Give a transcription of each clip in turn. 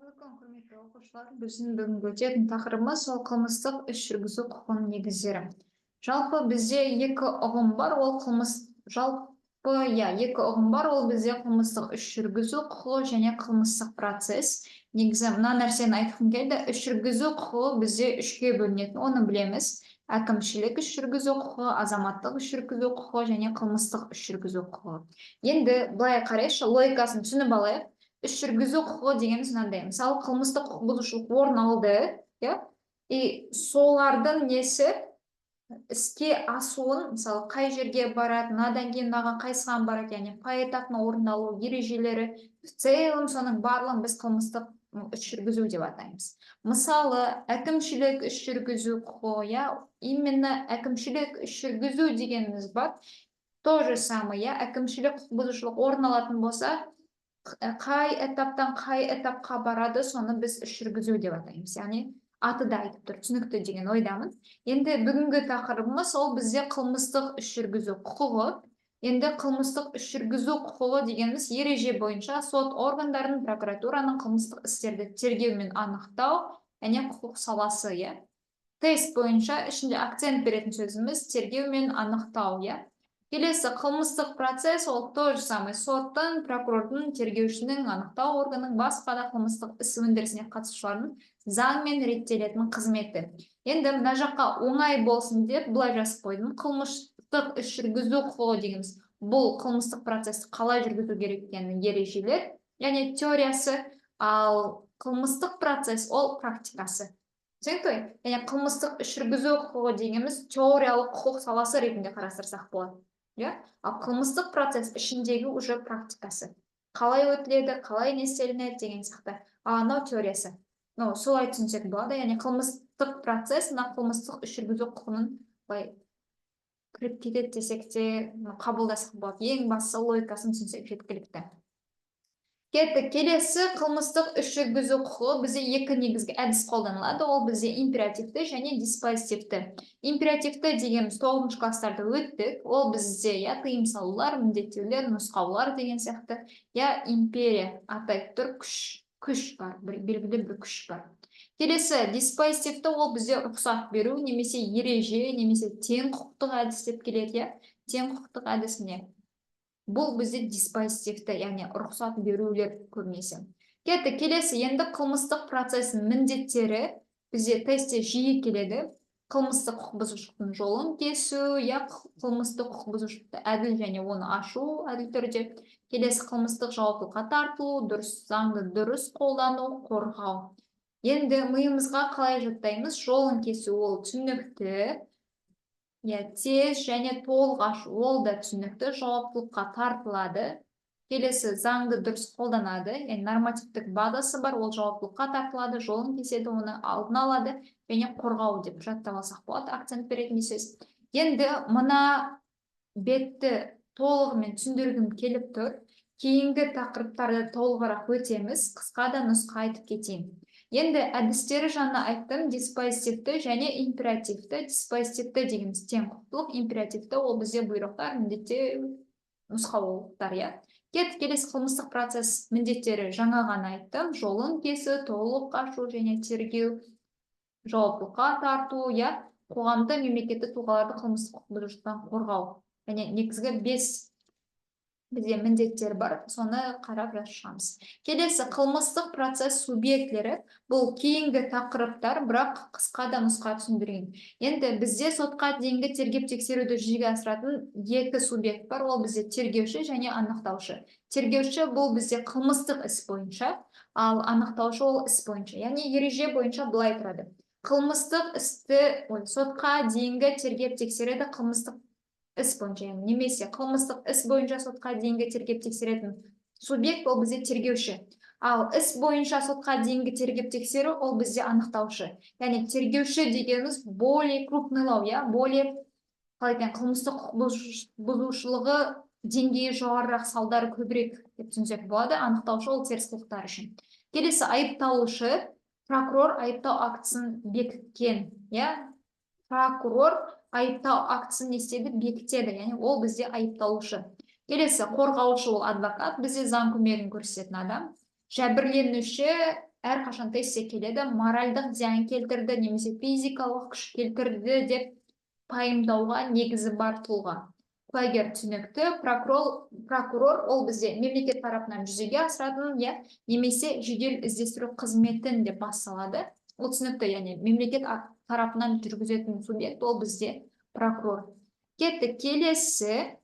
Assalamualaikum, құрметті оқушылар. Біздің бүгінгі өтетін тақырыбымыз ол қылмыстық іс жүргізу құқығының негіздері. Жалпы бізде екі ұғым бар, ол бізде қылмыстық іс жүргізу құқығы және қылмыстық процесс. Негізі мына нәрсені айтқым келді, іс жүргізу құқығы бізде үшке бөлінетін, оны білеміз. Әкімшілік іс жүргізу құқығы, азаматтық іс жүргізу құқығы және қылмыстық іс жүргізу құқығы. Енді былай қарайықшы, логикасын түсініп алайық. Іс жүргізу құқығы дегеніміз мынандай, мысалы қылмыстық құқық бұзушылық орын алды, и солардың несі іске асуын, мысалы қай жерге барады, мынадан кейін мынаға қайсыған барады, яғни поэтапно орындалу ережелері, в целом соның барлығын біз қылмыстық іс жүргізу деп атаймыз. Мысалы әкімшілік іс жүргізу құқығы, именно әкімшілік іс жүргізу дегеніміз бар. То же самое, әкімшілік құқық бұзушылық орын алатын болса, қай этаптан қай этапқа барады, соны біз іс жүргізу деп атаймыз. Яғни аты да айтып тұр, түсінікті деген ойдамын. Енді бүгінгі тақырыбымыз ол бізде қылмыстық іс жүргізу құқығы. Енді қылмыстық іс жүргізу құқығы дегеніміз ереже бойынша сот органдарының, прокуратураның қылмыстық істерді тергеу мен анықтау және құқық саласы. Тест бойынша ішінде акцент беретін сөзіміз тергеу мен анықтау. Келесі қылмыстық процесс ол то же самый, соттың, прокурордың, тергеушінің, анықтау органның, басқа да қылмыстық іс өндірісіне қатысушылардың заңмен реттелетін қызметі. Енді мына жаққа оңай болсын деп былай жазып қойдым. Қылмыстық іс жүргізу құқығы дегеніміз бұл қылмыстық процесті қалай жүргізу керек екенін ережелер, яғни теориясы, ал қылмыстық процесс ол практикасы. Яғни қылмыстық іс жүргізу құқығы дегеніміз теориялық құқық саласы ретінде қарастырсақ болады. Ал қылмыстық процесс ішіндегі уже практикасы. Қалай өтіледі, қалай не істелінеді деген сияқты. Анау теориясы. Солай түсінсек болады. Яғни қылмыстық процесс, қылмыстық іс жүргізу құқығының кіріп кетеді десек те қабылдасақ болады. Ең бастысы логикасын түсінсек жеткілікті. Келесі қылмыстық іс жүргізу құқығы бізде екі негізгі әдіс қолданылады. Ол бізде императивті және диспозитивті. Императивті дегеніміз 9 кластарда өттік. Ол бізде тыйым салулар, міндеттеулер, нұсқаулар деген сияқты. Империя атайтып тұр, күш бар, белгілі бір күш бар. Келесі диспозитивті ол бізде рұқсат беру, немесе ереже, немесе тең құқықтық әдіс деп келеді. Тең құқықтық әдіс не? Бұл бізде диспозитивті, яғни рұқсат берулер көбінесе. Келесі, енді қылмыстық процесстің міндеттері бізде тестте жиі келеді. Қылмыстық құқық бұзушылықтың жолын кесу, қылмыстық құқық бұзушылықты әділ және оны ашу әділ түрде. Келесі, қылмыстық жауаптылыққа тартылу, заңды дұрыс қолдану, қорғау. Енді миымызға қалай жаттаймыз? Жолын кесу ол түсінікті. Тез және толық ашу ол да түсінікті, жауаптылыққа тартылады. Келесі, заңды дұрыс қолданады, нормативтік базасы бар, ол жауаптылыққа тартылады, жолын кеседі, оны алдын алады және қорғау деп жаттап алсақ болады, акцент беретін сөз. Енді мына бетті толығымен түсіндіргім келіп тұр. Кейінгі тақырыптарды толығырақ өтеміз, қысқа да нұсқа айтып кетейін. Енді әдістері жаңа айттым, диспозитивті және императивті. Диспозитивті дегеніміз тең құқықтылық, императивті ол бізде бұйрықтар, міндеттеу, нұсқаулықтар. Келесі қылмыстық процесс міндеттері жаңа ғана айттым, жолын кесу, толық ашу және тергеу, жауаптылыққа тарту, қоғамды, мемлекеттік тұлғаларды қылмыстық құқық бұзушылықтан қорғау. Және негізгі 5 бізде міндеттер бар, соны қарап жазамыз. Келесі қылмыстық процесс субъектілері, бұл кейінгі тақырыптар, бірақ қысқа да нұсқа түсіндірейін. Енді бізде сотқа дейінгі тергеп тексеруді жүзеге асыратын екі субъект бар, ол бізде тергеуші және анықтаушы. Тергеуші бұл бізде қылмыстық іс бойынша, ал анықтаушы ол іс бойынша. Яғни ереже бойынша былай тұрады. Қылмыстық істі сотқа дейінгі тергеп тексереді қылмыстық іс бойынша, немесе қылмыстық іс бойынша сотқа дейінгі тергеп тексеретін субъект ол бізде тергеуші. Ал іс бойынша сотқа дейінгі тергеп тексеру ол бізде анықтаушы. Яғни тергеуші дегеніміз более крупныйлау, более қылмыстық құқық бұзушылығы деңгейі жоғарырақ, салдары көбірек деп түсінсек болады. Анықтаушы ол теріс қылықтар үшін. Келесі айыпталушы, прокурор айыптау актісін бекіткен. Прокурор айыптау актісін не істеді? Бекітеді, яғни ол бізде айыпталушы. Келесі қорғаушы ол адвокат, бізде заң көмегін көрсететін адам. Жәбірленуші әрқашан тестте келеді, моральдық зиян келтірді немесе физикалық күш келтірді деп пайымдауға негізі бар тұлға. Куәгер түсінікті, прокурор ол бізде мемлекет тарапынан жүзеге асыратын, немесе жедел іздестіру қызметін деп басталады. Ол түсінікті, яғни мемлекет тарапынан жүргізетін субъект ол бізде прокурор. Кеттік, келесі.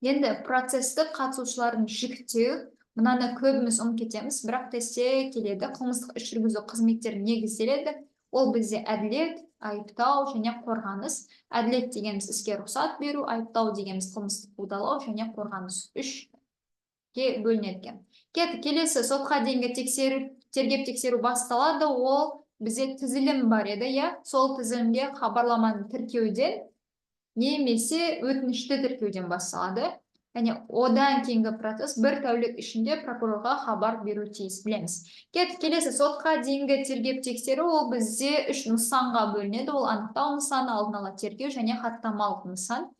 Енді процесті қатысушылардың жіктеу, мынаны көбіміз кетеміз, бірақ тестте келеді. Қылмыстық іс жүргізу қызметтерін негізделеді. Ол бізде әділет, айыптау және қорғаныс. Әділет дегеніміз іске рұқсат беру, айыптау дегеніміз қылмыстық қудалау және қорғаныс. Үшке бөлінеді. Келесі сотқа дейінгі тергеп тексеру басталады. Ол бізде тізілім бар еді, сол тізілімге хабарламаны тіркеуден немесе өтінішті тіркеуден басталады. Яғни одан кейінгі процесс бір тәулік ішінде прокурорға хабар беру тиіс, білеміз. Келесі сотқа дейінгі тергеп тексеру ол бізде 3 нысанға бөлінеді. Ол анықтау нысаны, алдын ала тергеу және хаттамалық нысан.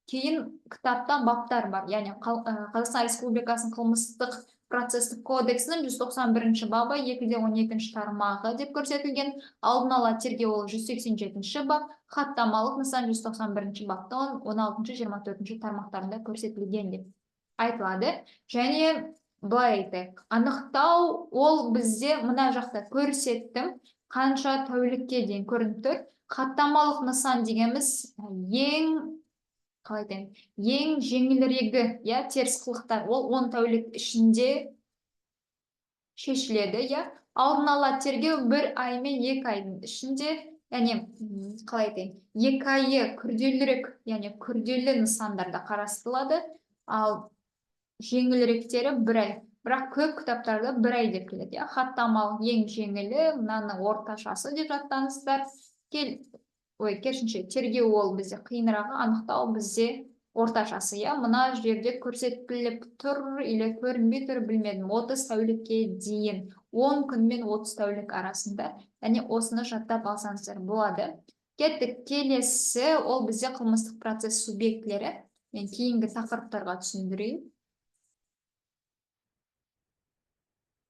Кейін кітапта баптар бар, яғни Қазақстан Республикасының қылмыстық процесстік кодексінің 191 бабы 2-12 тармағы деп көрсетілген. Алдын ала тергеу ол 187 бап, хаттамалық нысан 191 баптан 16-24 тармақтарында көрсетілген деп айтылады. Және былай айтайық, анықтау ол бізде мына жақта көрсеттім, қанша тәулікке дейін көрініп тұр. Хаттамалық нысан дегеніміз ең жеңілірегі, теріс қылықтар, ол 10 тәулік ішінде шешіледі, алдын ала тергеу 1 ай мен 2 айдың ішінде, яғни 2 айы күрделірек, яғни күрделі нысандарда қарастырылады, ал жеңіліректері 1 ай. Бірақ көп кітаптарда 1 ай деп келеді. Хаттамалық ең жеңілі, мынаны орташасы деп жаттаңыздар. Керісінше тергеу ол бізде қиынырағы, анықтау бізде орташасы. Мына жерде көрсетіліп тұр, или көрінбей тұр, білмедім. 30 тәулікке дейін, 10 күн мен 30 тәулік арасында. Яғни осыны жаттап алсаңыздар болады. Кеттік, келесі ол бізде қылмыстық процесс субъектілері. Мен кейінгі тақырыптарға түсіндірейін.